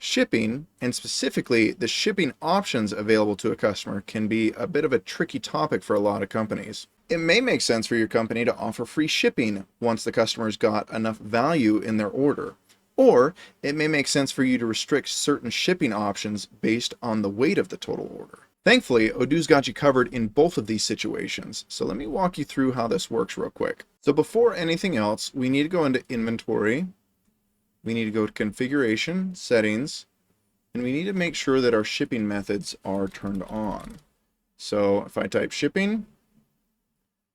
Shipping, and specifically the shipping options available to a customer, can be a bit of a tricky topic for a lot of companies. It may make sense for your company to offer free shipping once the customer's got enough value in their order. Or it may make sense for you to restrict certain shipping options based on the weight of the total order. Thankfully, Odoo's got you covered in both of these situations, so let me walk you through how this works real quick. So before anything else, we need to go into inventory. We need to go to configuration, settings, and we need to make sure that our shipping methods are turned on. So if I type shipping,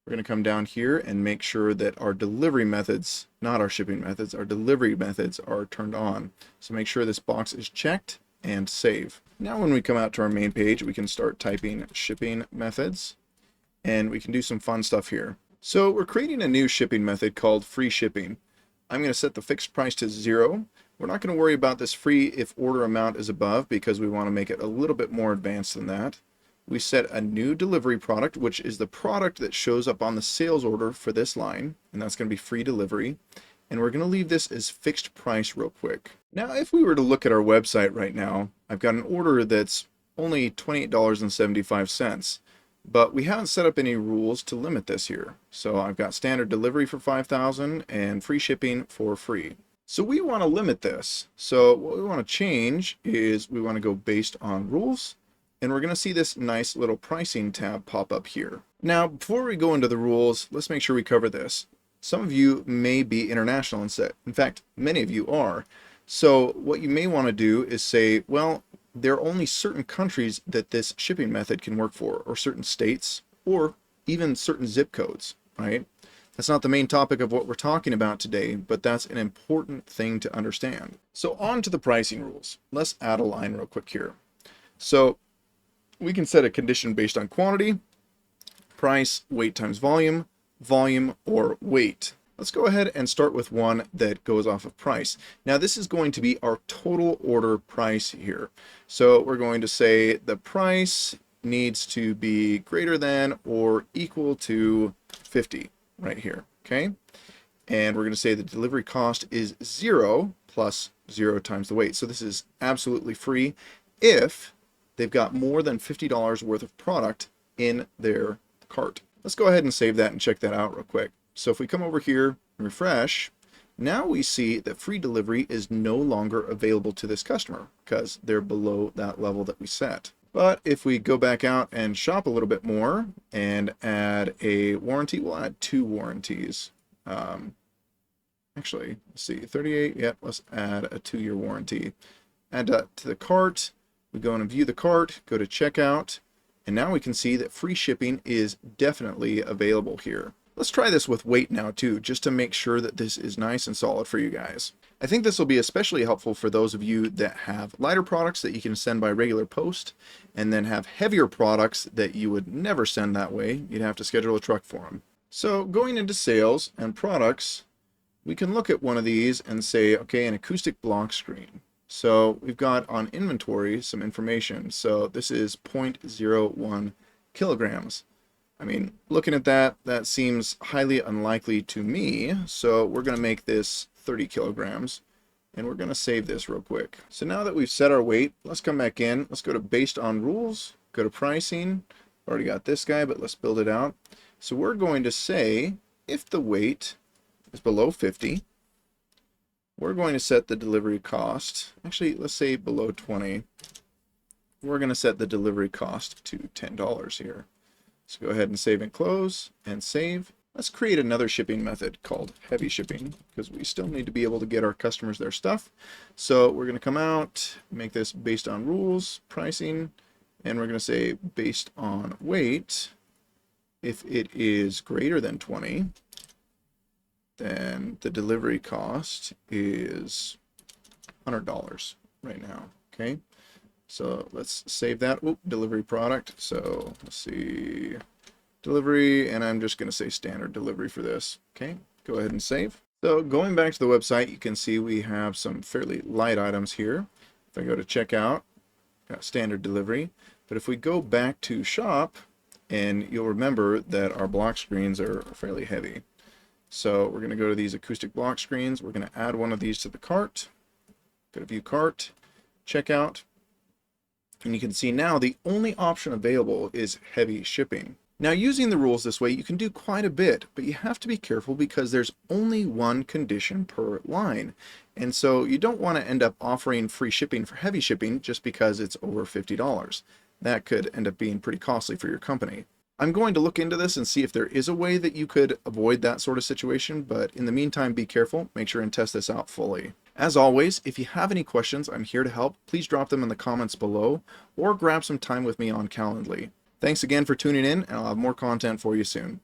we're going to come down here and make sure that our delivery methods, not our shipping methods, our delivery methods are turned on. So make sure this box is checked and save. Now when we come out to our main page, we can start typing shipping methods, and we can do some fun stuff here. So we're creating a new shipping method called free shipping. I'm going to set the fixed price to 0. We're not going to worry about this free if order amount is above, because we want to make it a little bit more advanced than that. We set a new delivery product, which is the product that shows up on the sales order for this line, and that's going to be free delivery. And we're going to leave this as fixed price real quick. Now, if we were to look at our website right now, I've got an order that's only $28.75. But we haven't set up any rules to limit this here. So I've got standard delivery for $5,000 and free shipping for free. So we want to limit this. So what we want to change is we want to go based on rules, and we're going to see this nice little pricing tab pop up here. Now, before we go into the rules, let's make sure we cover this. Some of you may be international instead. In fact, many of you are. So what you may want to do is say, well, there are only certain countries that this shipping method can work for, or certain states, or even certain zip codes, right? That's not the main topic of what we're talking about today, but that's an important thing to understand. So on to the pricing rules. Let's add a line real quick here. So we can set a condition based on quantity, price, weight times volume, volume, or weight. Let's go ahead and start with one that goes off of price. Now this is going to be our total order price here. So we're going to say the price needs to be greater than or equal to 50 right here, okay? And we're going to say the delivery cost is 0 plus 0 times the weight. So this is absolutely free if they've got more than $50 worth of product in their cart. Let's go ahead and save that and check that out real quick. So if we come over here and refresh, now we see that free delivery is no longer available to this customer because they're below that level that we set. But if we go back out and shop a little bit more and add a warranty, we'll add 2 warranties. Actually, let's see, 38, yep, let's add a 2-year warranty. Add that to the cart. We go in and view the cart, go to checkout, and now we can see that free shipping is definitely available here. Let's try this with weight now too, just to make sure that this is nice and solid for you guys. I think this will be especially helpful for those of you that have lighter products that you can send by regular post, and then have heavier products that you would never send that way. You'd have to schedule a truck for them. So going into sales and products, we can look at one of these and say, okay, an acoustic block screen. So we've got on inventory some information. So this is 0.01 kilograms. I mean, looking at that, that seems highly unlikely to me. So we're going to make this 30 kilograms, and we're going to save this real quick. So now that we've set our weight, let's come back in. Let's go to based on rules, go to pricing. Already got this guy, but let's build it out. So we're going to say if the weight is below 50, we're going to set the delivery cost. Actually, let's say below 20. We're going to set the delivery cost to $10 here. So go ahead and save and close and save. Let's create another shipping method called heavy shipping, because we still need to be able to get our customers their stuff. So we're going to come out, make this based on rules, pricing, and we're going to say based on weight. If it is greater than 20, then the delivery cost is $100 right now, okay? So let's save that. Oop, delivery product. So let's see, delivery, and I'm just going to say standard delivery for this. Okay, go ahead and save. So going back to the website, you can see we have some fairly light items here. If I go to checkout, got standard delivery. But if we go back to shop, and you'll remember that our block screens are fairly heavy. So we're going to go to these acoustic block screens. We're going to add one of these to the cart. Go to view cart. checkout. And you can see now the only option available is heavy shipping. Now, using the rules this way, you can do quite a bit, but you have to be careful because there's only one condition per line. And so you don't want to end up offering free shipping for heavy shipping just because it's over $50. That could end up being pretty costly for your company. I'm going to look into this and see if there is a way that you could avoid that sort of situation, but in the meantime, be careful. Make sure and test this out fully. As always, if you have any questions, I'm here to help. Please drop them in the comments below or grab some time with me on Calendly. Thanks again for tuning in, and I'll have more content for you soon.